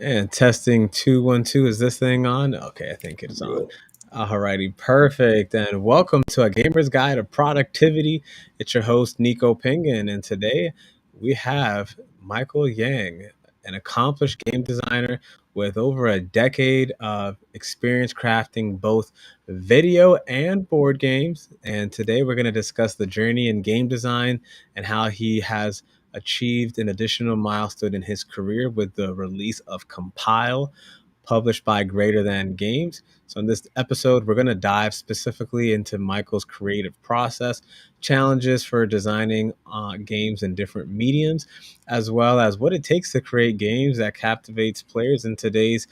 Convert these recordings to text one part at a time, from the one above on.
And testing 2 1 2. Is this thing on? Okay, I think it's on. Good. Alrighty, perfect. And welcome to a Gamer's Guide to Productivity. It's your host, Nico Pingan. And today we have Michael Yang, an accomplished game designer with over a decade of experience crafting both video and board games. And today we're going to discuss the journey in game design and how he has achieved an additional milestone in his career with the release of Compile, published by Greater Than Games. So, in this episode, we're going to dive specifically into Michael's creative process, challenges for designing games in different mediums, as well as what it takes to create games that captivates players in today's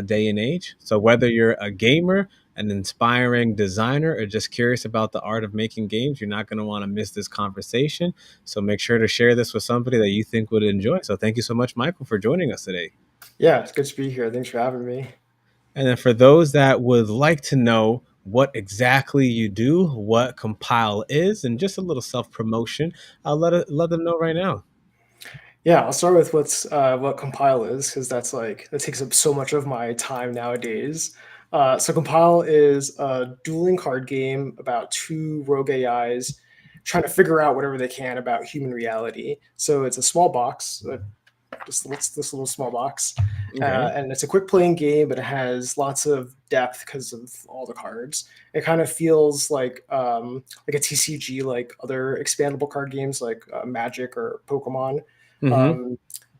day and age. So, whether you're a gamer, an inspiring designer, or just curious about the art of making games, you're not going to want to miss this conversation. So make sure to share this with somebody that you think would enjoy. So thank you so much, Michael, for joining us today. Yeah, it's good to be here. Thanks for having me. And then for those that would like to know what exactly you do, what Compile is, and just a little self promotion, I'll let them know right now. Yeah, I'll start with what Compile is because that takes up so much of my time nowadays. So Compile is a dueling card game about two rogue AIs trying to figure out whatever they can about human reality. So it's a small box, just this little small box, Okay. and it's a quick playing game, but it has lots of depth because of all the cards. It kind of feels like a TCG, like other expandable card games like Magic or Pokemon. Mm-hmm. Um,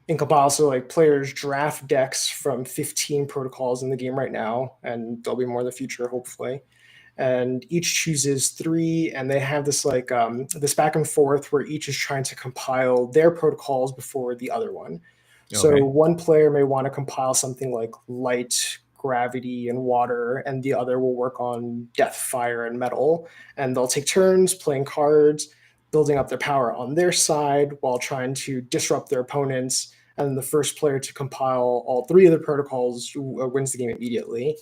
in Cabal, so like players draft decks from 15 protocols in the game right now, and there'll be more in the future, hopefully. And each chooses three, and they have this back and forth where each is trying to compile their protocols before the other one. So Okay. one player may want to compile something like light, gravity, and water, and the other will work on death, fire, and metal. And they'll take turns playing cards, building up their power on their side while trying to disrupt their opponents. And the first player to compile all three of the protocols wins the game immediately.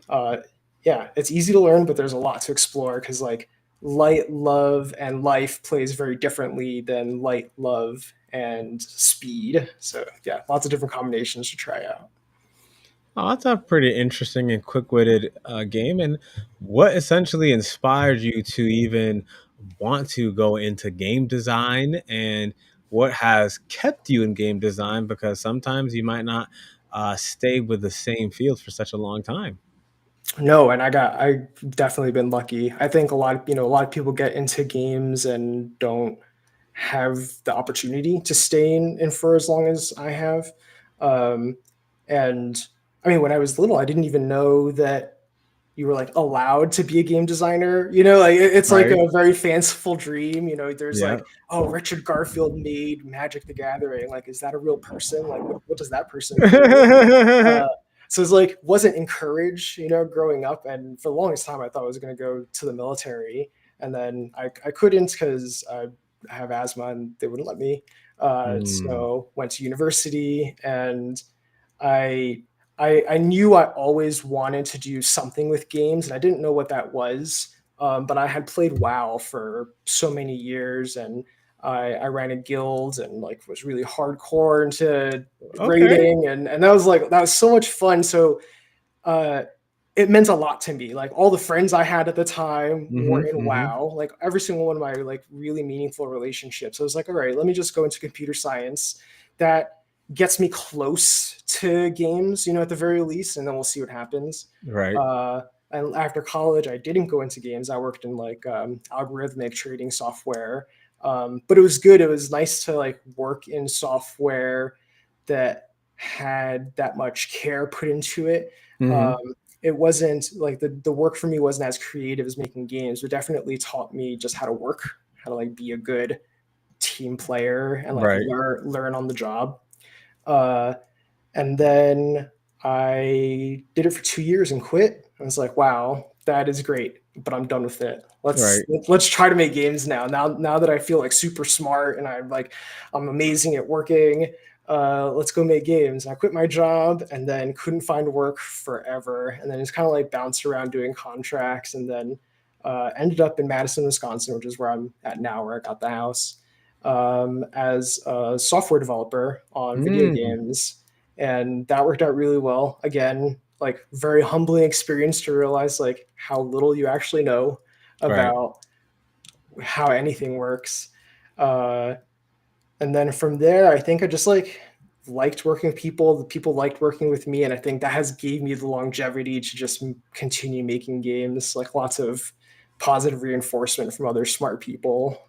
Uh, yeah, it's easy to learn, but there's a lot to explore because like light, love, and life plays very differently than light, love, and speed. So yeah, lots of different combinations to try out. Oh, that's a pretty interesting and quick-witted game. And what essentially inspired you to even want to go into game design, and what has kept you in game design? Because sometimes you might not stay with the same field for such a long time. No, and I definitely been lucky. I think a lot of people get into games and don't have the opportunity to stay in for as long as I have. Um, and I mean, when I was little, I didn't even know that you were like allowed to be a game designer. Like it's like Right. a very fanciful dream. There's Yeah. like, oh, Richard Garfield made Magic the Gathering. Like, is that a real person? Like, what does that person do? Uh, so it's like wasn't encouraged, growing up, and for the longest time I thought I was going to go to the military, and then I couldn't because I have asthma and they wouldn't let me. Mm, So went to university, and I, I knew I always wanted to do something with games, and I didn't know what that was. But I had played WoW for so many years, and I ran a guild and like was really hardcore into okay. raiding, and that was so much fun. So uh, it meant a lot to me. Like all the friends I had at the time were Hmm. in Hmm. WoW. Like every single one of my like really meaningful relationships. I was like, all right, let me just go into computer science. That gets me close to games, at the very least, and then we'll see what happens. Right. Uh, and after college, I didn't go into games. I worked in like algorithmic trading software, but it was good. It was nice to like work in software that had that much care put into it. Hmm. It wasn't like the work for me wasn't as creative as making games, but definitely taught me just how to work, how to like be a good team player and like Right. learn on the job. Uh, and then I did it for 2 years and quit. I was like, wow, that is great, but I'm done with it. Let's Right. let's try to make games now. Now that I feel like super smart and I'm amazing at working. Let's go make games. I quit my job and then couldn't find work forever, and then just kind of like bounced around doing contracts, and then ended up in Madison, Wisconsin, which is where I'm at now, where I got the house, as a software developer on video Mm. games. and that worked out really well. Again, like very humbling experience to realize like how little you actually know Right. about how anything works. Uh, and then from there, I think I just like liked working with people. The people liked working with me, and I think that has gave me the longevity to just continue making games. Like lots of positive reinforcement from other smart people.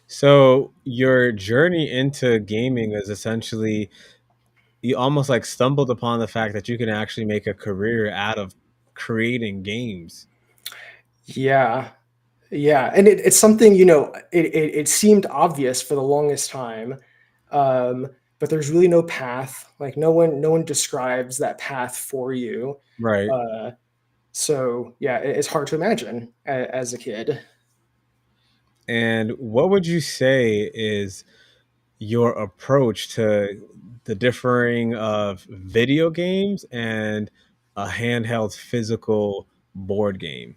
So your journey into gaming is essentially you almost like stumbled upon the fact that you can actually make a career out of creating games. Yeah, yeah, and it's something it seemed obvious for the longest time, but there's really no path. Like no one describes that path for you. Right. Uh, so yeah, it's hard to imagine as a kid. And what would you say is your approach to the differing of video games and a handheld physical board game?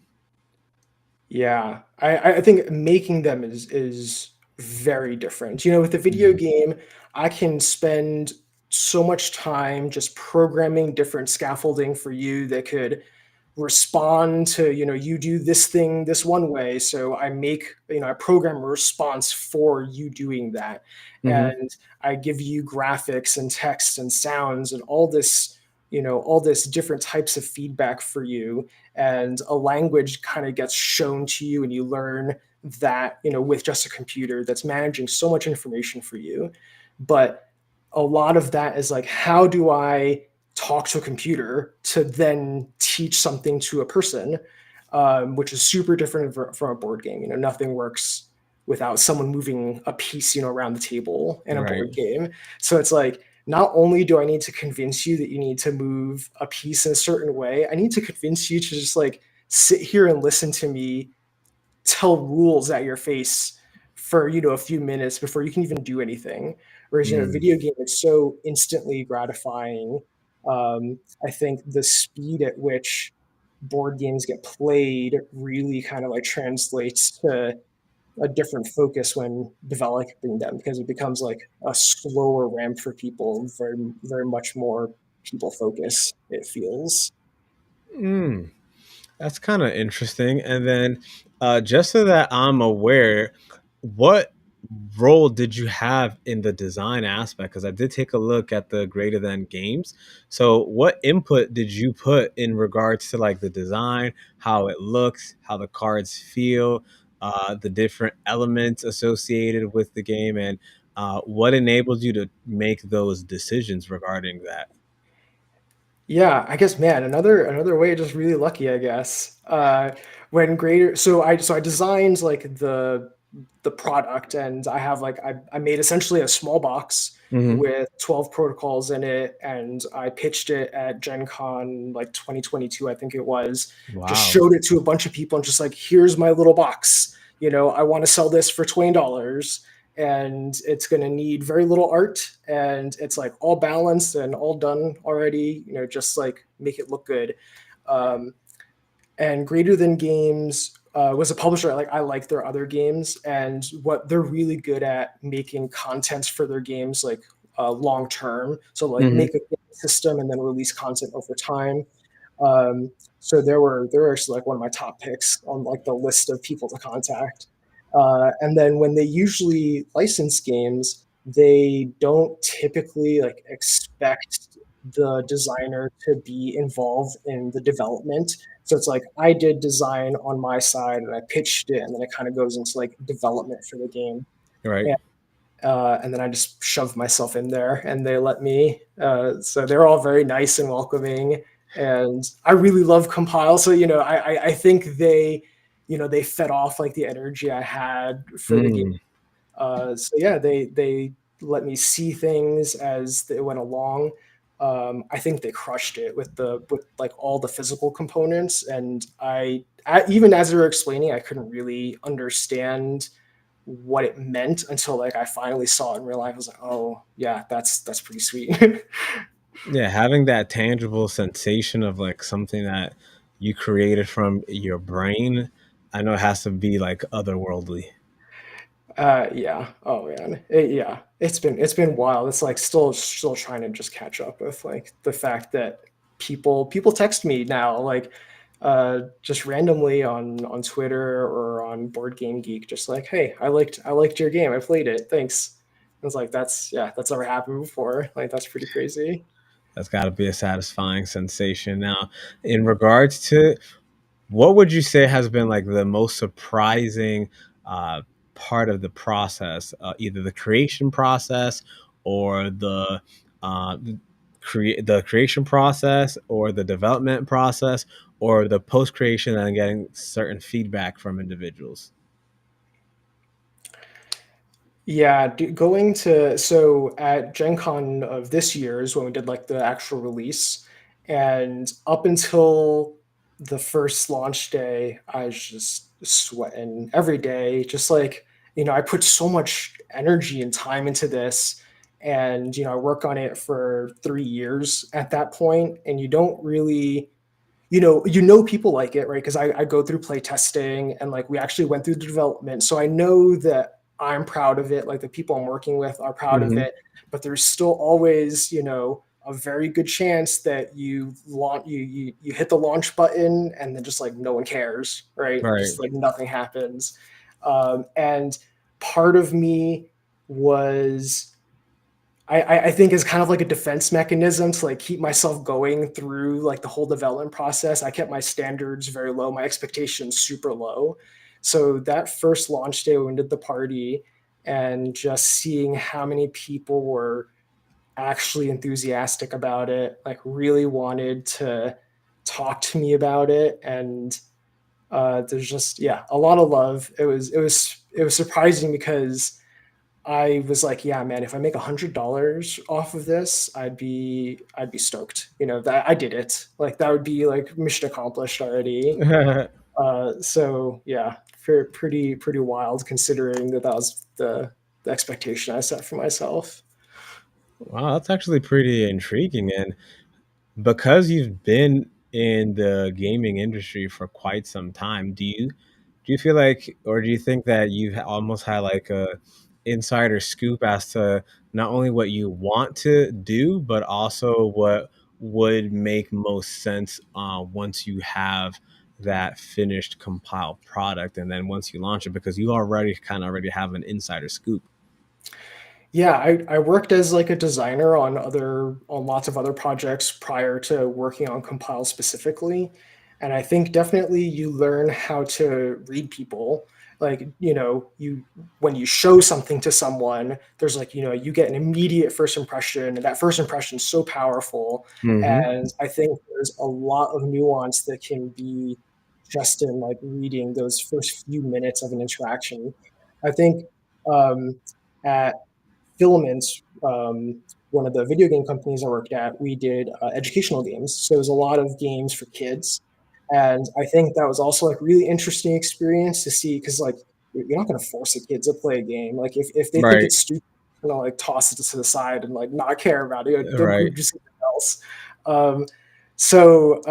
Yeah, I think making them is very different. With the video Mhm. game, I can spend so much time just programming different scaffolding for you that could respond to, you do this thing this one way. So I program a response for you doing that. Mhm. And I give you graphics and text and sounds and all this different types of feedback for you, and a language kind of gets shown to you, and you learn that with just a computer that's managing so much information for you. But a lot of that is like, how do I talk to a computer to then teach something to a person, which is super different from a board game. Nothing works without someone moving a piece around the table in a Right. board game. So it's like, not only do I need to convince you that you need to move a piece in a certain way, I need to convince you to just like sit here and listen to me tell rules at your face for a few minutes before you can even do anything. Whereas Mm. video game is so instantly gratifying. I think the speed at which board games get played really kind of like translates to a different focus when developing them, because it becomes like a slower ramp for people, very very much more people focus, it feels. Mm. That's kind of interesting. And then, just so that I'm aware, what role did you have in the design aspect? Because I did take a look at the greater than games. So, what input did you put in regards to like the design, how it looks, how the cards feel, the different elements associated with the game, and what enabled you to make those decisions regarding that? Yeah, I guess, man, another way, just really lucky, I guess. When greater so I designed like the product, and I have like I made essentially a small box Hmm. with 12 protocols in it, and I pitched it at Gen Con like 2022, I think it was. Just Wow. showed it to a bunch of people and just like, here's my little box. I want to sell this for $20, and it's going to need very little art, and it's like all balanced and all done already, just like make it look good. um, and Greater Than Games was a publisher. Like, I like their other games, and what they're really good at making content for their games, like long term. So like Hmm. make a game system and then release content over time. um, so they were actually like one of my top picks on like the list of people to contact. And then when they usually license games, they don't typically like expect the designer to be involved in the development. So it's like, I did design on my side and I pitched it, and then it kind of goes into like development for the game. Right. And then I just shoved myself in there, and they let me. So they're all very nice and welcoming, and I really love Compile. So I think they fed off like the energy I had for the game. Mm. So yeah, they let me see things as they went along. I think they crushed it with like all the physical components, and even as they were explaining, I couldn't really understand what it meant until like I finally saw it in real life. I was like, oh yeah, that's pretty sweet. Yeah, having that tangible sensation of like something that you created from your brain, I know it has to be like otherworldly. Yeah. Oh man. Yeah. It's been wild. It's like still trying to just catch up with like the fact that people text me now like just randomly on Twitter or on Board Game Geek, just like, hey, I liked your game. I played it. Thanks. I was like, that's never happened before. Like that's pretty crazy. That's got to be a satisfying sensation. Now, in regards to what would you say has been like the most surprising uh, part of the process, either the creation process or uh, the creation process or the development process or the post creation and getting certain feedback from individuals? Yeah, going to so at Gen Con of this year is when we did like the actual release, and up until the first launch day, I was just sweating every day. Just like, I put so much energy and time into this, and I work on it for 3 years at that point, and you don't really people like it, right? Because I go through play testing and like we actually went through the development. So I know that I'm proud of it, like the people I'm working with are proud of Hmm. it, but there's still always, a very good chance that you hit the launch button and then just like no one cares, right? Right. Just like nothing happens. And part of me was I think is kind of like a defense mechanism to like keep myself going through like the whole development process. I kept my standards very low, my expectations super low. So that first launch day when we did the party and just seeing how many people were actually enthusiastic about it, like really wanted to talk to me about it, and there's just a lot of love. It was surprising because I was like, yeah, man, if I make $100 off of this, I'd be stoked. That I did it. Like that would be like mission accomplished already. So yeah, pretty wild considering that was the expectation I set for myself. Wow, that's actually pretty intriguing. And because you've been in the gaming industry for quite some time, do you feel like, or do you think that you almost had like a insider scoop as to not only what you want to do, but also what would make most sense once you have that finished compiled product, and then once you launch it, because you already kind of already have an insider scoop. Yeah, I worked as like a designer on lots of other projects prior to working on Compile specifically. And I think definitely you learn how to read people. Like, you when you show something to someone, there's like, you get an immediate first impression, and that first impression is so powerful. Hmm. And I think there's a lot of nuance that can be just in like reading those first few minutes of an interaction. I think um, at Filament, one of the video game companies I worked at, we did educational games. So it was a lot of games for kids, and I think that was also like really interesting experience to see because like you're not going to force a kid to play a game. Like if they think Right. it's stupid, like toss it to the side and like not care about it. They'll go Right. do something else. Um, so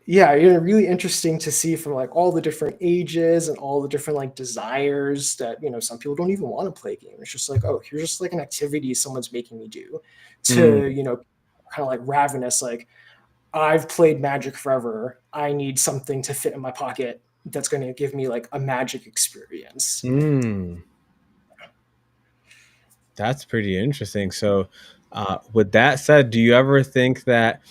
yeah, really interesting to see from like all the different ages and all the different like desires that some people don't even want to play a game. It's just like, oh, here's just like an activity someone's making me do, to Mm. kind of like ravenous, like I've played Magic forever. I need something to fit in my pocket that's going to give me like a Magic experience. Mm. That's pretty interesting. So, with that said, do you ever think that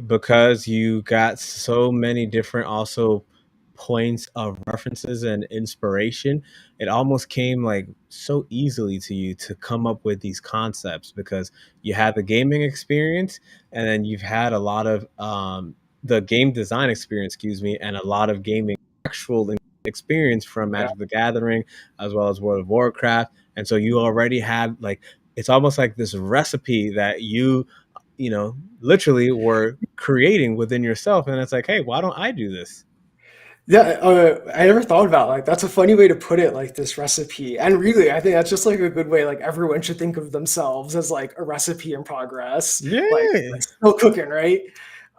because you got so many different also points of references and inspiration, it almost came like so easily to you to come up with these concepts because you had the gaming experience and then you've had a lot of the game design experience, excuse me, and a lot of gaming actual experience from Yeah. Magic the Gathering as well as World of Warcraft. And so you already had like, it's almost like this recipe that you literally were creating within yourself. And it's like, hey, why don't I do this? Yeah, I never thought about like that's a funny way to put it, like this recipe. And really, I think that's just like a good way. Like everyone should think of themselves as like a recipe in progress, like Yeah. still cooking, right?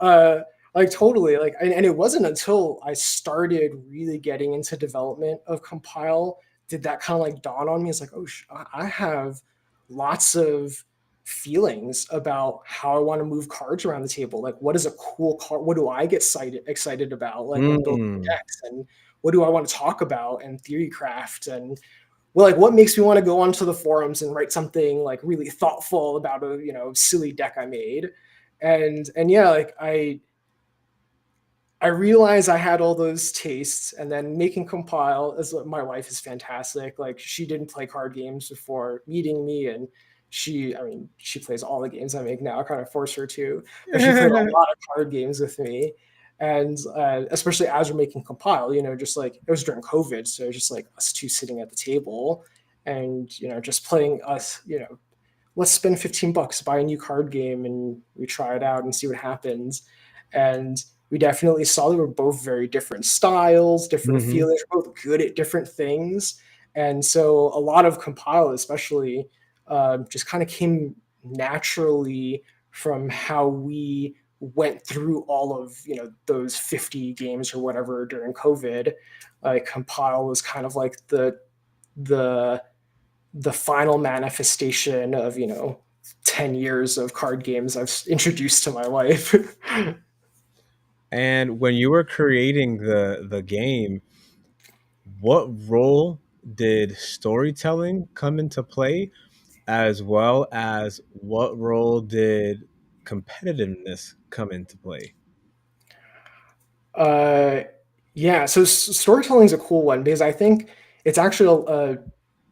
Uh, like totally. Like, and it wasn't until I started really getting into development of Compile did that kind of like dawn on me. It's like, oh, I have lots of feelings about how I want to move cards around the table. Like, what is a cool card? What do I get excited about? Like when building Mm. decks, and what do I want to talk about and theory craft, and well, like what makes me want to go onto the forums and write something like really thoughtful about a silly deck I made, and yeah, like I realized I had all those tastes, and then making Compile, as my wife is fantastic. Like she didn't play card games before meeting me, and I mean, she plays all the games I make now. I kind of force her to, but she played a lot of card games with me, and especially as we're making Compile, just like it was during COVID, so just like us two sitting at the table, and just playing us, let's spend $15, buy a new card game, and we try it out and see what happens. And we definitely saw that we're both very different styles, different Hmm. feelings, we're both good at different things. And so a lot of Compile, especially, just kind of came naturally from how we went through all of those 50 games or whatever during COVID. Like Compile was kind of like the the final manifestation of 10 years of card games I've introduced to my wife. And when you were creating the game, what role did storytelling come into play, as well as what role did competitiveness come into play? uh yeah, so storytelling is a cool one because I think it's actually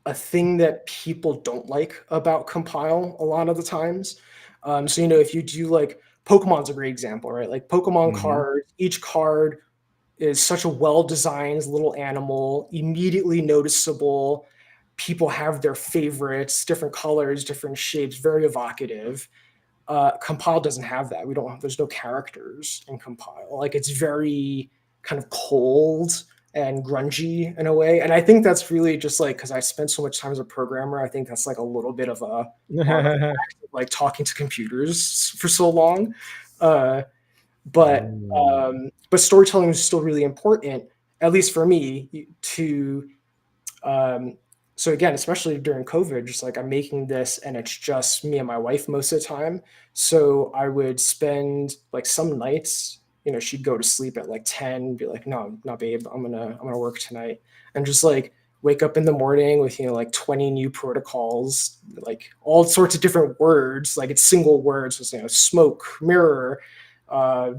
a thing that people don't like about Compile a lot of the times. So if you do like Pokemon's a great example, right? Like Pokemon Hmm. cards, each card is such a well-designed little animal, immediately noticeable. People have their favorites, different colors, different shapes, very evocative. Compile doesn't have that. We don't. There's no characters in Compile. Like it's very kind of cold and grungy in a way. And I think that's really just like because I spent so much time as a programmer. I think that's like a little bit of a artifact of like talking to computers for so long. Uh, Mm. but storytelling is still really important, at least for me, to um, so again, especially during COVID, just like I'm making this and it's just me and my wife most of the time. So I would spend like some nights, she'd go to sleep at like 10, be like, no, not babe, I'm gonna work tonight. And just like wake up in the morning with, like 20 new protocols, like all sorts of different words, like it's single words, so, smoke, mirror,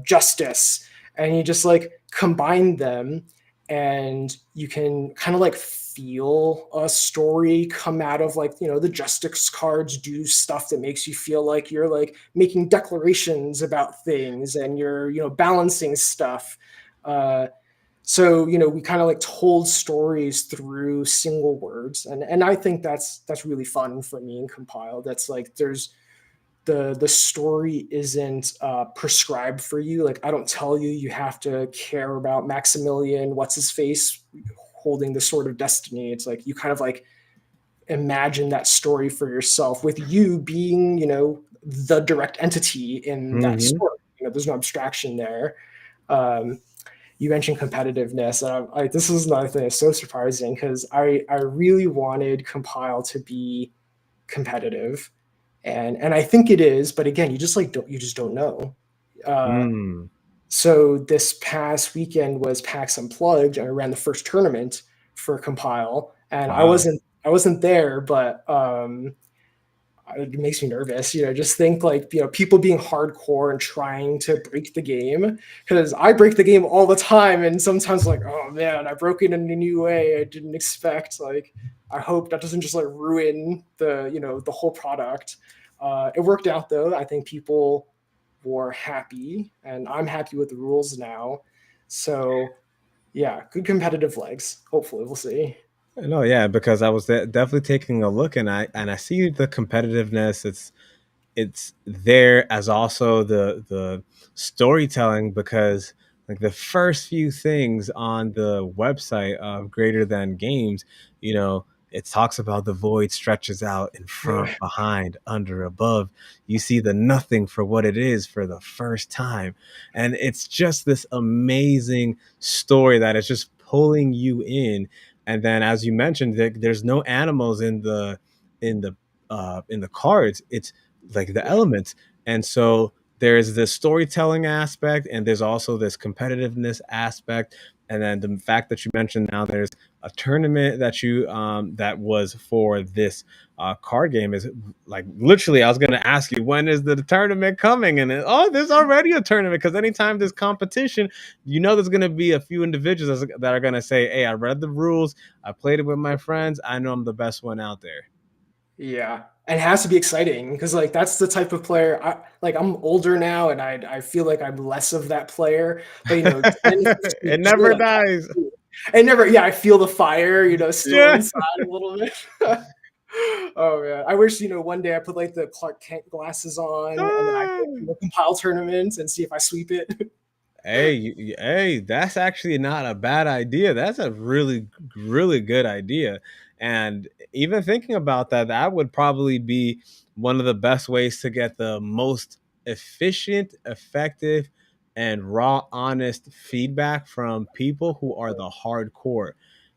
justice. And you just like combine them, and you can kind of like feel a story come out of like the justice cards do stuff that makes you feel like you're like making declarations about things, and you're balancing stuff. So we kind of like told stories through single words, and I think that's really fun for me in Compile. That's like there's the story isn't prescribed for you. Like I don't tell you you have to care about Maximilian, what's his face, holding the sword of destiny. It's like you kind of like imagine that story for yourself with you being the direct entity in that Hmm. story. There's no abstraction there. um, you mentioned competitiveness, and this is another thing that's so surprising because I really wanted Compile to be competitive, and I think it is, but again, you just don't know. Uh, Mm. so this past weekend was PAX Unplugged, and I ran the first tournament for Compile, and Wow. I wasn't there, but it makes me nervous. Just think like people being hardcore and trying to break the game, because I break the game all the time, and sometimes like, oh man, I broke it in a new way I didn't expect. Like I hope that doesn't just like ruin the whole product. It worked out though. I think people were happy, and I'm happy with the rules now. So yeah, good competitive legs. Hopefully, we'll see. No, yeah, because I was definitely taking a look, and I see the competitiveness. It's there, as also the storytelling, because like the first few things on the website of Greater Than Games, it talks about the void stretches out in front, behind, under, above. You see the nothing for what it is for the first time, and it's just this amazing story that is just pulling you in. And then, as you mentioned, there's no animals in the in the cards. It's like the Yeah. elements, and so there's this storytelling aspect, and there's also this competitiveness aspect. And then the fact that you mentioned now there's a tournament that you that was for this card game is like literally. I was going to ask you, when is the tournament coming, and oh, there's already a tournament, because anytime there's competition, there's going to be a few individuals that are going to say, hey, I read the rules, I played it with my friends, I know I'm the best one out there. Yeah. And it has to be exciting because like that's the type of player I'm older now and I feel like I'm less of that player. But 10, 15 It years ago, never like dies. I never, yeah, I feel the fire, still Yeah. inside a little bit. Oh man. I wish, one day I put like the Clark Kent glasses on and then I could compile tournaments and see if I sweep it. Hey, hey, that's actually not a bad idea. That's a really, really good idea. And even thinking about that, that would probably be one of the best ways to get the most efficient, effective, and raw, honest feedback from people who are the hardcore.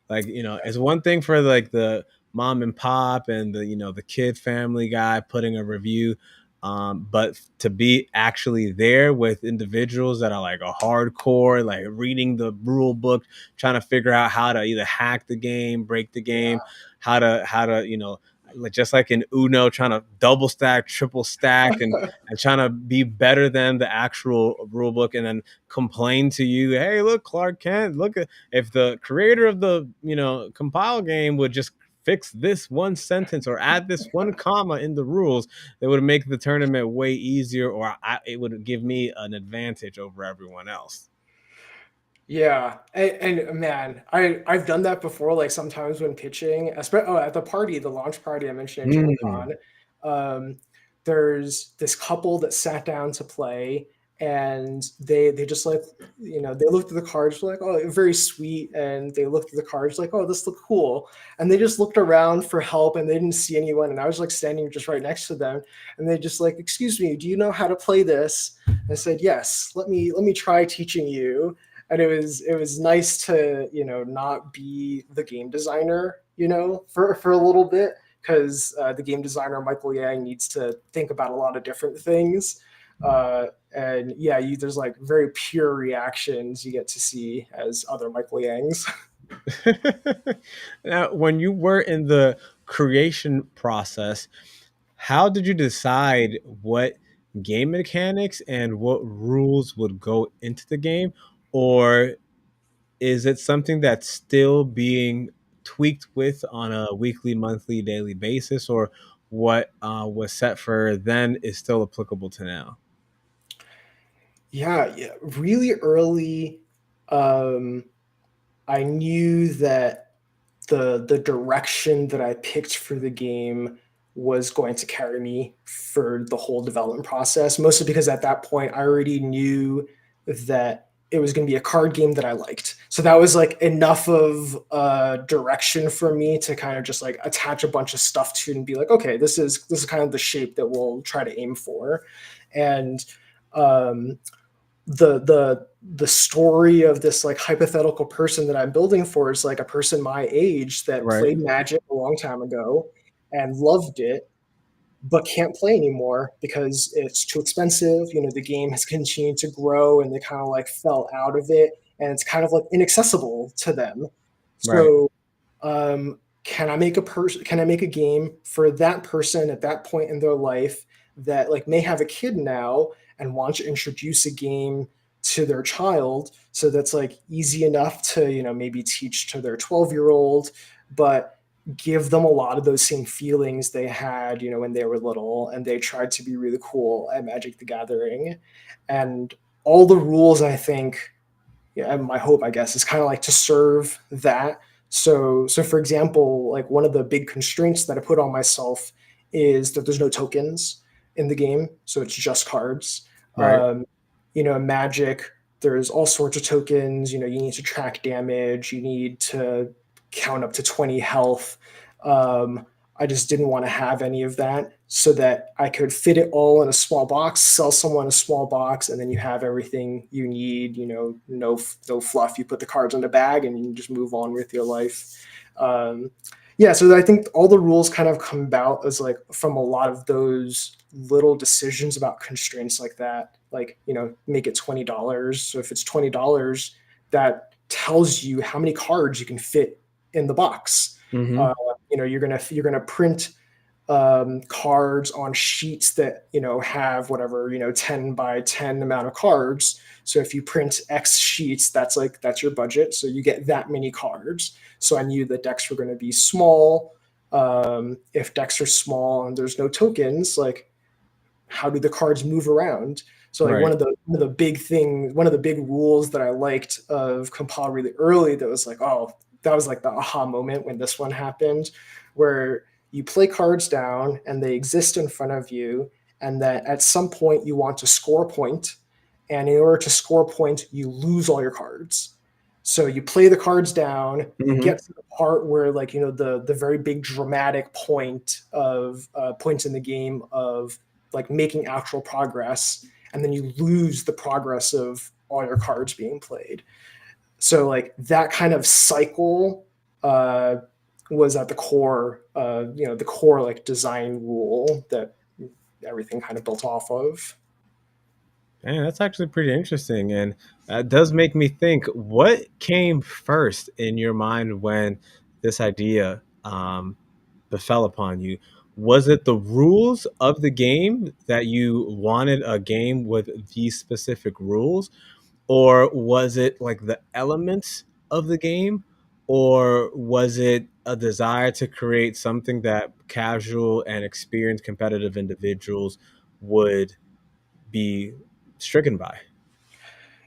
Like, it's one thing for like the mom and pop and the kid family guy putting a review, but to be actually there with individuals that are like a hardcore, like reading the rule book, trying to figure out how to either hack the game, break the game, Yeah. how to like just like in Uno, trying to double stack, triple stack, and trying to be better than the actual rule book, and then complain to you, hey, look, Clark Kent, look at, if the creator of the compile game would just fix this one sentence or add this one comma in the rules, that would make the tournament way easier, or it would give me an advantage over everyone else. Yeah, and man, I've done that before. Like sometimes when pitching, especially at the party, the launch party I mentioned at Gen Mm, Con, um, there's this couple that sat down to play, and they just like they looked at the cards like, oh, very sweet, and they looked at the cards like, oh, this look cool, and they just looked around for help and they didn't see anyone, and I was like standing just right next to them, and they just like, excuse me, do you know how to play this? And I said, yes, let me try teaching you. And it was nice to not be the game designer for a little bit, because the game designer Michael Yang needs to think about a lot of different things, and yeah, there's like very pure reactions you get to see as other Michael Yangs. now, when you were in the creation process, how did you decide what game mechanics and what rules would go into the game? Or is it something that's still being tweaked with on a weekly, monthly, daily basis, or what was set for then is still applicable to now? Yeah, yeah, really early, um, I knew that the direction that I picked for the game was going to carry me for the whole development process. Mostly because at that point I already knew that it was going to be a card game that I liked. So that was like enough of direction for me to kind of just like attach a bunch of stuff to and be like, okay, this is kind of the shape that we'll try to aim for. And um, the story of this like hypothetical person that I'm building for is like a person my age that Right, played Magic a long time ago and loved it, but can't play anymore because it's too expensive. The game has continued to grow and they kind of like fell out of it, and it's kind of like inaccessible to them. right, So, can I make a game for that person at that point in their life that like may have a kid now and want to introduce a game to their child, so that's like easy enough to maybe teach to their 12-year-old, but give them a lot of those same feelings they had when they were little and they tried to be really cool at Magic the Gathering. And all the rules, I think, yeah, and my hope, I guess, is kind of like to serve that. So for example, like one of the big constraints that I put on myself is that there's no tokens in the game, so it's just cards. right. In Magic, there's all sorts of tokens. You need to track damage, you need to count up to 20 health. Um, I just didn't want to have any of that, so that I could fit it all in a small box, sell someone a small box, and then you have everything you need. No fluff. You put the cards in a bag and you just move on with your life. Um, yeah, so I think all the rules kind of come about as like from a lot of those little decisions about constraints like that. Like, make it $20. So if it's $20, that tells you how many cards you can fit in the box. Hmm. You're gonna print cards on sheets that have whatever 10 by 10 amount of cards. So if you print X sheets, that's your budget, so you get that many cards. So I knew that decks were going to be small. If decks are small and there's no tokens, like, how do the cards move around? So like Right. one of the big rules that I liked of Compile really early, that was like, oh, that was like the aha moment when this one happened, where you play cards down and they exist in front of you, and that at some point you want to score a point, and in order to score a point, you lose all your cards. So you play the cards down, you Hmm. get to the part where, like, the very big dramatic points in the game of like making actual progress, and then you lose the progress of all your cards being played. So like that kind of cycle uh, was at the core, the core like design rule that everything kind of built off of. And that's actually pretty interesting. And that does make me think, what came first in your mind when this idea befell upon you? Was it the rules of the game that you wanted a game with these specific rules? Or was it like the elements of the game? Or was it a desire to create something that casual and experienced competitive individuals would be stricken by?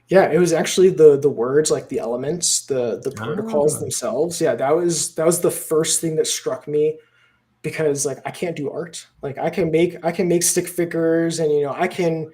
Yeah, it was actually the words, like the elements, the protocols Ah. themselves. Yeah, that was the first thing that struck me, because like I can't do art. Like I can make stick figures, and I can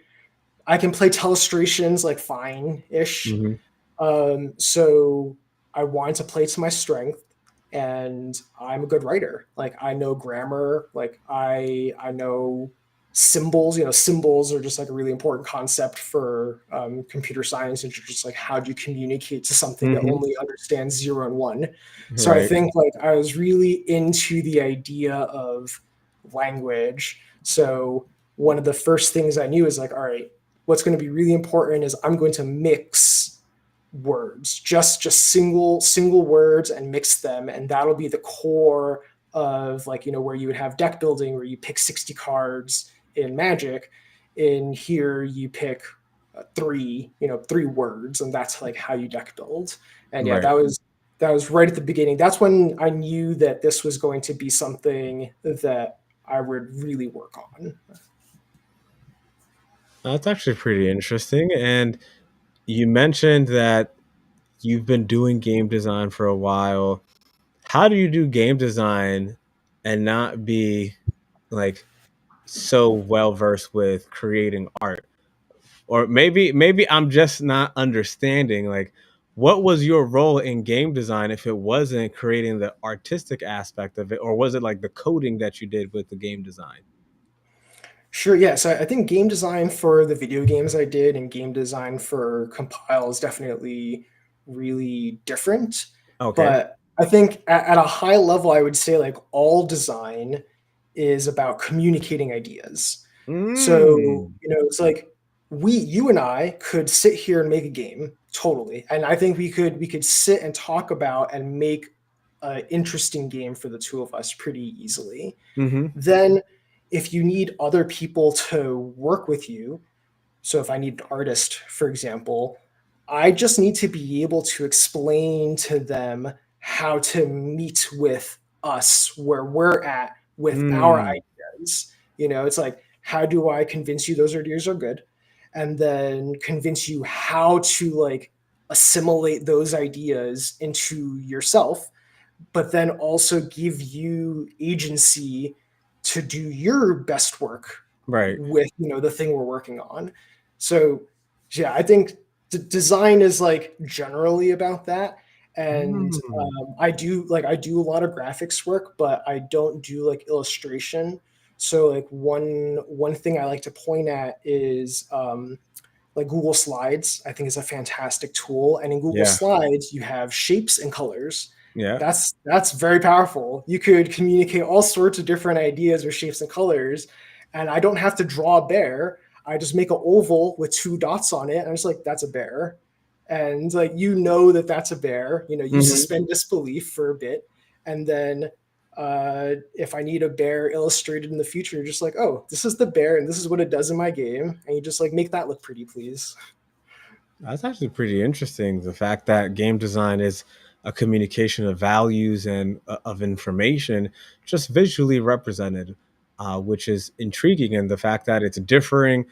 play telestrations like fine ish. Mhm. So I wanted to play to my strength, and I'm a good writer. Like I know grammar, like I know symbols. Symbols are just like a really important concept for computer science, and just like how do you communicate to something that Mhm. only understands 0 and 1. So I Right. think like I was really into the idea of language. So one of the first things I knew is like, all right, what's going to be really important is I'm going to mix words, just single words, and mix them, and that'll be the core of, like, where you would have deck building, where you pick 60 cards in Magic. In here you pick three words, and that's like how you deck build. And yeah, Right. that was right at the beginning. That's when I knew that this was going to be something that I would really work on. That's actually pretty interesting. And you mentioned that you've been doing game design for a while. How do you do game design and not be like so well versed with creating art? Or maybe I'm just not understanding, like, what was your role in game design if it wasn't creating the artistic aspect of it, or was it like the coding that you did with the game design? Sure, yeah. So I think game design for the video games I did and game design for Compile is definitely really different. Okay. But I think at a high level, I would say like all design is about communicating ideas. So, Mm. it's like you and I could sit here and make a game totally. And I think we could sit and talk about and make an interesting game for the two of us pretty easily. Mhm. Then, if you need other people to work with you, so if I need an artist, for example, I just need to be able to explain to them how to meet with us where we're at with our Mm. ideas. It's like, how do I convince you those ideas are good? And then convince you how to like assimilate those ideas into yourself, but then also give you agency to do your best work Right. with the thing we're working on. So yeah, I think design is like generally about that. And Mm. I do a lot of graphics work, but I don't do like illustration. So like one thing I like to point at is like Google Slides. I think is a fantastic tool, and in Google Yeah. Slides you have shapes and colors. Yeah. That's very powerful. You could communicate all sorts of different ideas or shapes and colors, and I don't have to draw a bear. I just make an oval with two dots on it, and I'm just like, that's a bear. And like, that that's a bear. You Hmm. suspend disbelief for a bit, and then if I need a bear illustrated in the future, you're just like, oh, this is the bear, and this is what it does in my game, and you just like make that look pretty, please. That's actually pretty interesting. The fact that game design is a communication of values and of information just visually represented, which is intriguing. And the fact that it's differing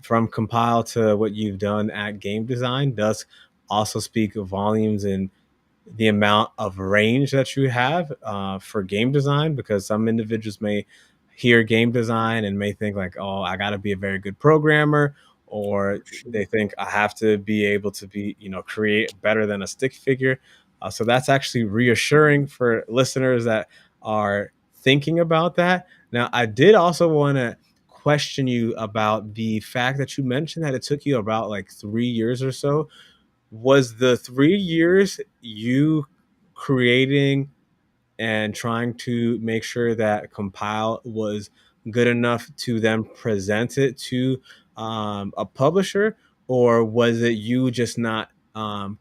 from compile to what you've done at game design does also speak of volumes in the amount of range that you have for game design, because some individuals may hear game design and may think like, oh, I got to be a very good programmer, or they think I have to be able to be, create better than a stick figure. So that's actually reassuring for listeners that are thinking about that. Now, I did also want to question you about the fact that you mentioned that it took you about like 3 years or so. Was the 3 years you creating and trying to make sure that compile was good enough to then present it to a publisher, or was it you just not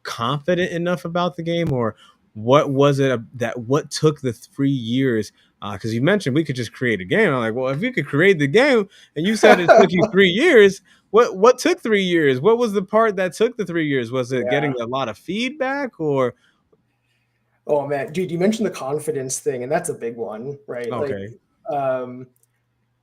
confident enough about the game, or what was it that what took the 3 years? Because you mentioned we could just create a game. I'm like, well, if you could create the game, and you said it took you 3 years, what took 3 years? What was the part that took the 3 years? Was it Yeah. getting a lot of feedback, or Oh man, dude, you mentioned the confidence thing, and that's a big one, right? Like, okay? um,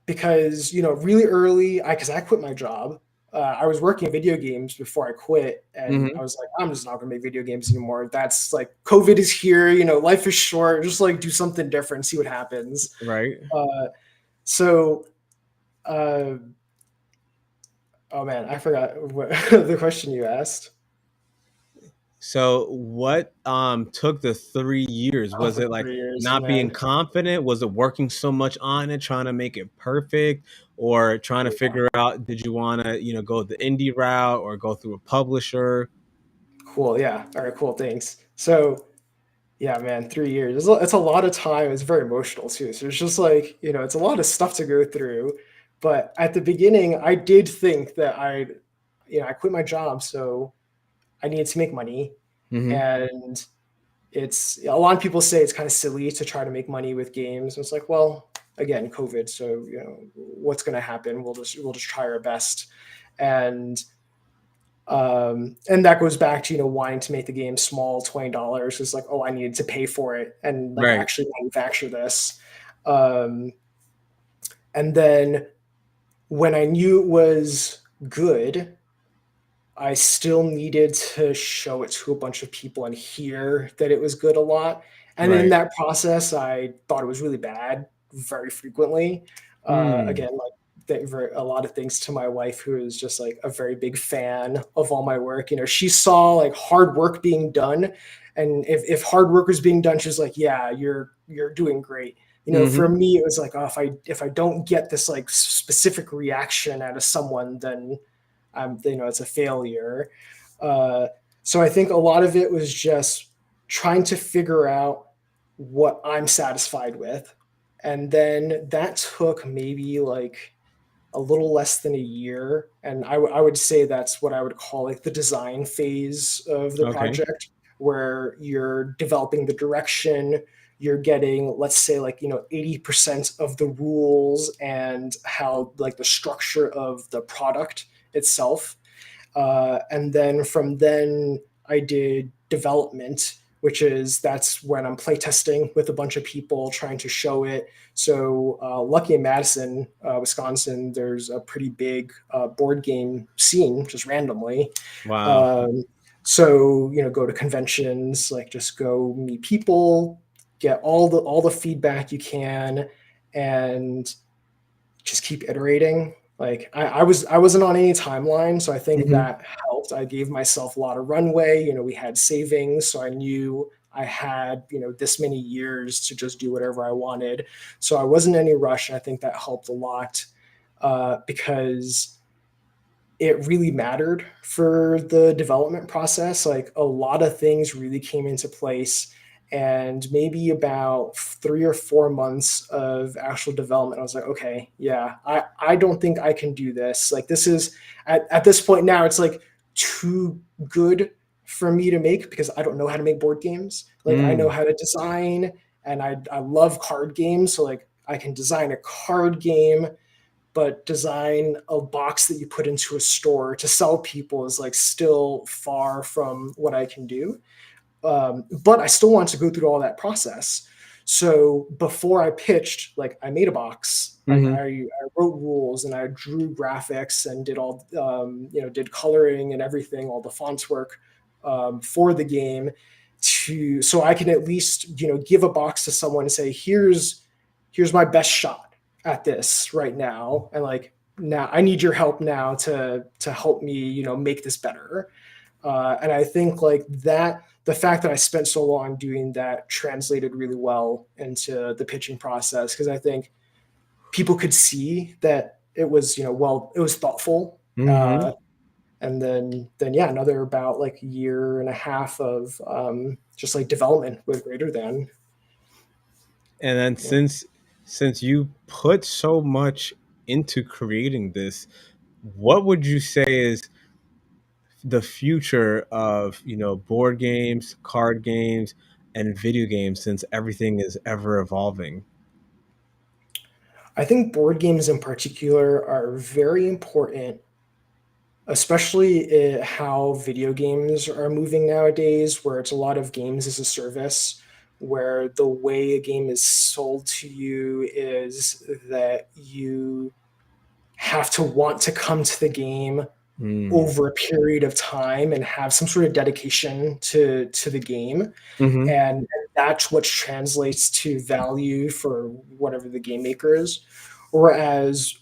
because really early, because I quit my job. I was working video games before I quit, and I Hmm. was like, I'm just not gonna make video games anymore. That's like, COVID is here. Life is short. Just like do something different, see what happens. Right. Uh, so, uh, oh man, I forgot what the question you asked. So what took the 3 years? Oh, Was for it like 3 years, not being man. confident? Was it working so much on it, trying to make it perfect, or trying to Yeah, figure out did you want to, go the indie route or go through a publisher? cool. Yeah. All right. Cool. Thanks. So, yeah, man, 3 years. It's a lot of time. It's very emotional too. So it's just like, it's a lot of stuff to go through. But at the beginning, I did think that I quit my job, so I needed to make money. Hmm. And it's a lot of people say it's kind of silly to try to make money with games. And it's like, well, again, COVID. So, what's going to happen? We'll just try our best. And and that goes back to wanting to make the game small. $20 is like, oh, I needed to pay for it and like Right. actually manufacture this. um, and then when I knew it was good, I still needed to show it to a bunch of people and hear that it was good a lot. And in Right. that process, I thought it was really bad very frequently. Mm. Again, like a lot of thanks to my wife, who is just like a very big fan of all my work. She saw like hard work being done, and if hard work was being done, she's like, "Yeah, you're doing great." For Hmm. me, it was like, oh, if I don't get this like specific reaction out of someone, then it's a failure. Uh, so I think a lot of it was just trying to figure out what I'm satisfied with. And then that took maybe like a little less than a year. And I would say that's what I would call like the design phase of the Okay. project, where you're developing the direction, you're getting, let's say, like, 80% of the rules and how like the structure of the product itself. And then from then I did development, that's when I'm playtesting with a bunch of people trying to show it. So lucky in Madison, Wisconsin, there's a pretty big board game scene just randomly. Wow. Um, so go to conventions, like just go meet people, get all the feedback you can, and just keep iterating. Like I wasn't on any timeline, so I think Hmm. that helped. I gave myself a lot of runway. We had savings, so I knew I had this many years to just do whatever I wanted. So I wasn't in any rush, and I think that helped a lot, because it really mattered for the development process. Like a lot of things really came into place, and maybe about 3 or 4 months of actual development, I was like, okay, yeah, I don't think I can do this. Like, this is at this point now, it's like too good for me to make because I don't know how to make board games. Like, I know Mm. how to design, and I love card games. So, like, I can design a card game, but design a box that you put into a store to sell people is like still far from what I can do. But I still wanted to go through all that process. So before I pitched, like, I made a box, Hmm. I wrote rules and I drew graphics and did all, did coloring and everything, all the fonts work for the game, so I can at least, give a box to someone and say, here's my best shot at this right now, and like, now I need your help now to help me, make this better. And I think like that, the fact that I spent so long doing that translated really well into the pitching process, because I think people could see that it was, it was thoughtful. Hmm. And then yeah, another about like a year and a half of just like development with Greater Than. And then Yeah. since you put so much into creating this, what would you say is the future of, board games, card games, and video games, since everything is ever evolving? I think board games in particular are very important, especially how video games are moving nowadays, where it's a lot of games as a service, where the way a game is sold to you is that you have to want to come to the game Mm. over a period of time and have some sort of dedication to the game, Hmm. and that's what translates to value for whatever the game maker is. Whereas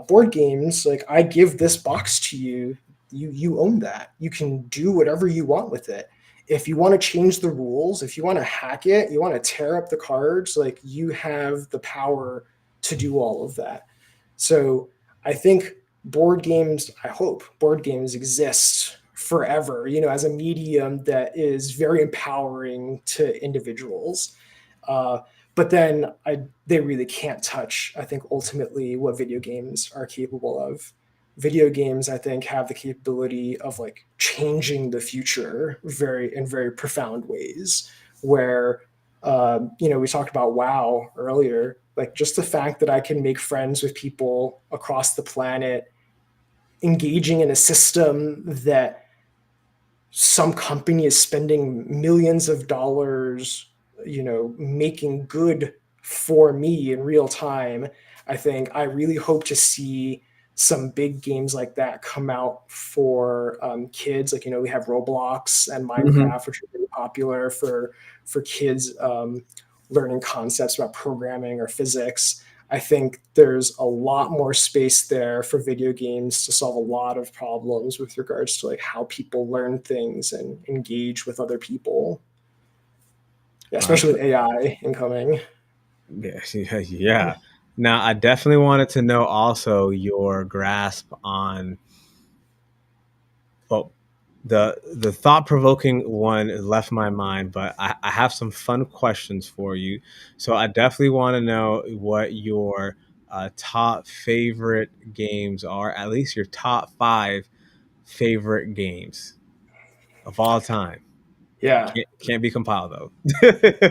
board games, like, I give this box to you, you own that. You can do whatever you want with it. If you want to change the rules, if you want to hack it, you want to tear up the cards, like, you have the power to do all of that. So I think I hope board games exist forever, as a medium that is very empowering to individuals. Uh, but then they really can't touch, I think, ultimately what video games are capable of. Video games, I think, have the capability of like changing the future in very profound ways. Where, we talked about WoW earlier, like, just the fact that I can make friends with people across the planet, engaging in a system that some company is spending millions of dollars, making good for me in real time. I think I really hope to see some big games like that come out for kids. Like, we have Roblox and Hmm. Minecraft, which are really popular for kids learning concepts about programming or physics. I think there's a lot more space there for video games to solve a lot of problems with regards to like how people learn things and engage with other people. Yeah, That's especially with AI incoming. Yeah, yeah. Now, I definitely wanted to know also your grasp on, well, the thought provoking one left my mind, but I have some fun questions for you. So I definitely want to know what your top favorite games are, at least your top five favorite games of all time. Yeah. Can't be compiled though.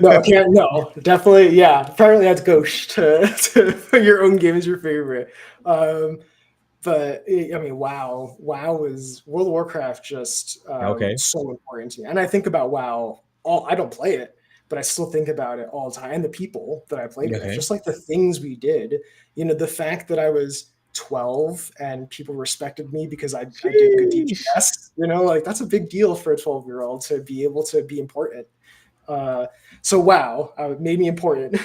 No, can't. No, definitely. Yeah, apparently that's Ghost to put your own game as your favorite. Um, but I mean, WoW is World of Warcraft, just Okay. so important to me. And I think about WoW. I don't play it, but I still think about it all the time. And the people that I played with, Okay. just like the things we did. The fact that I was 12 and people respected me because I did good Sheesh. DPS. Like, that's a big deal for a 12-year-old to be able to be important. Uh, so WoW made me important.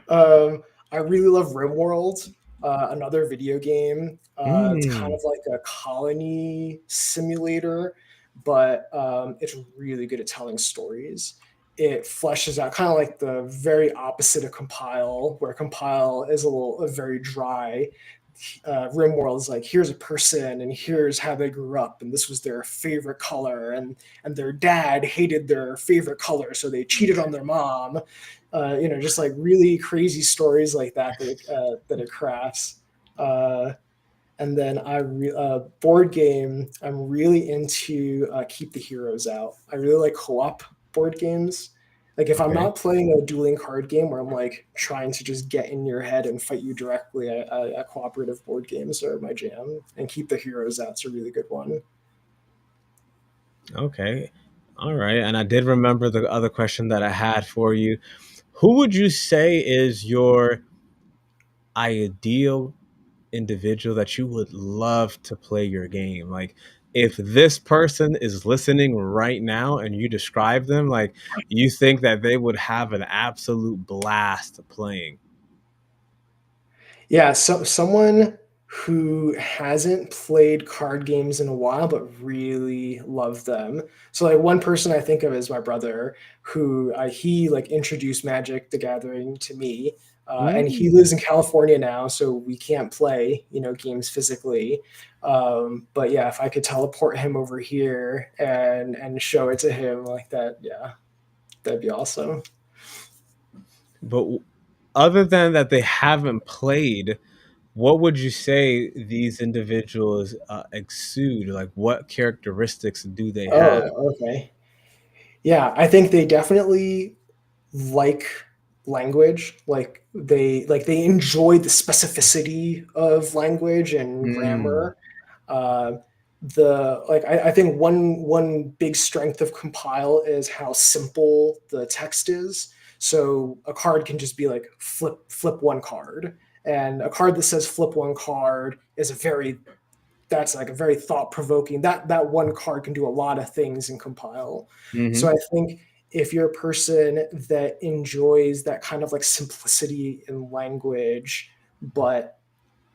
um, I really love RimWorld, another video game. It's kind Mm. of like a colony simulator, but it's really good at telling stories. It fleshes out kind of like the very opposite of Compile, where Compile is very dry. RimWorld is like, here's a person and here's how they grew up and this was their favorite color, and their dad hated their favorite color, so they cheated on their mom. Just like really crazy stories like that it crafts. And then board game, I'm really into Keep the Heroes Out. I really like co-op board games. Like if I'm Okay. not playing a dueling card game where I'm like trying to just get in your head and fight you directly, cooperative board games are my jam. And Keep the Heroes Out's a really good one. Okay. All right. And I did remember the other question that I had for you. Who would you say is your ideal individual that you would love to play your game? Like, if this person is listening right now and you describe them, like, you think that they would have an absolute blast playing. Yeah, so someone who hasn't played card games in a while but really love them. So like one person I think of is my brother, who he like introduced Magic the Gathering to me. And he lives Mm. in California now, so we can't play, games physically. But yeah, if I could teleport him over here and show it to him like that, yeah, that'd be awesome. But other than that, they haven't played. What would you say these individuals exude? Like, what characteristics do they have? Oh, okay. Yeah, I think they definitely like language. Like they enjoy the specificity of language and Mm. grammar. Uh, I think one big strength of Compile is how simple the text is. So a card can just be like flip one card, and a card that says flip one card is a very that's like a very thought provoking. That one card can do a lot of things in Compile. So Hmm. I think if you're a person that enjoys that kind of like simplicity in language, but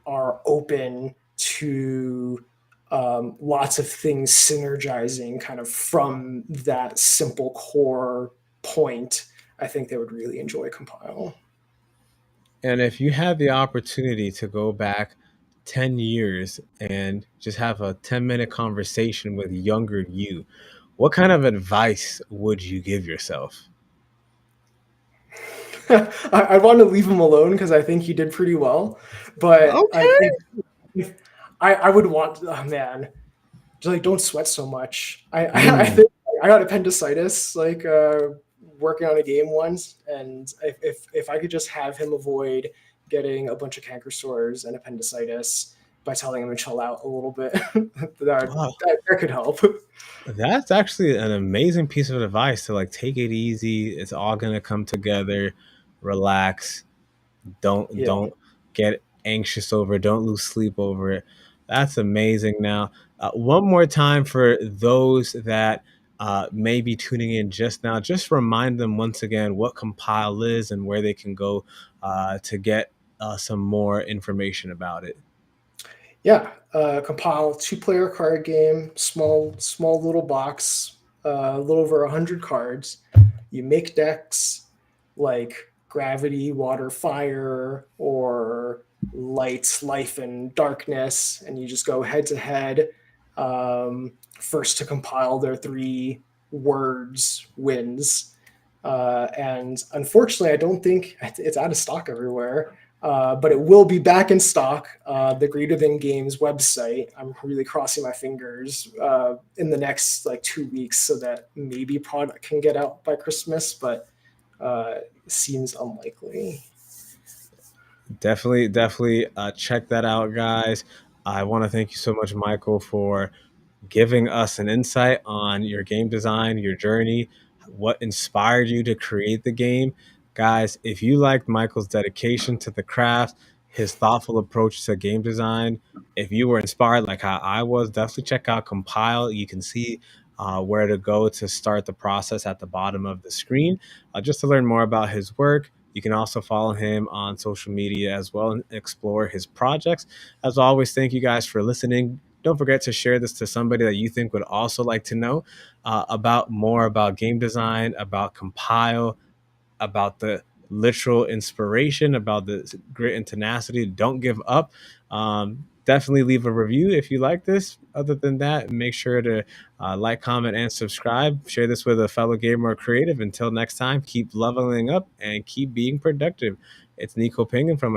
are open to lots of things synergizing kind of from that simple core point, I think they would really enjoy Compile. And if you had the opportunity to go back 10 years and just have a 10-minute conversation with younger you, what kind of advice would you give yourself? I want to leave him alone because I think he did pretty well, but I Okay. think if I would want, oh man, just like don't sweat so much. I Mm. think I got appendicitis working on a game once, and if I could just have him avoid getting a bunch of canker sores and appendicitis by telling him to chill out a little bit, Wow. that could help. That's actually an amazing piece of advice to like take it easy. It's all gonna come together. Relax. Yeah. Don't get anxious over it. Don't lose sleep over it. That's amazing. Now, one more time for those that may be tuning in just now, just remind them once again what Compile is and where they can go to get some more information about it. Yeah, Compile two-player card game, small little box, a little over 100 cards. You make decks like gravity, water, fire, or light, life, and darkness, and you just go head to head. First to compile their three words wins. And unfortunately, I don't think it's out of stock everywhere. But it will be back in stock. The Greater Than Games website. I'm really crossing my fingers in the next like 2 weeks so that maybe product can get out by Christmas, but seems unlikely. Definitely check that out, guys. I want to thank you so much, Michael, for giving us an insight on your game design, your journey, what inspired you to create the game. Guys, if you liked Michael's dedication to the craft, his thoughtful approach to game design, if you were inspired like how I was, definitely check out Compile. You can see where to go to start the process at the bottom of the screen. Just to learn more about his work, you can also follow him on social media as well and explore his projects. As always, thank you guys for listening. Don't forget to share this to somebody that you think would also like to know about more about game design, about Compile, about the literal inspiration about the grit and tenacity. Don't give up. Definitely leave a review if you like this. Other than that, make sure to like, comment, and subscribe. Share this with a fellow gamer or creative. Until next time, keep leveling up and keep being productive. It's Nico Penguin from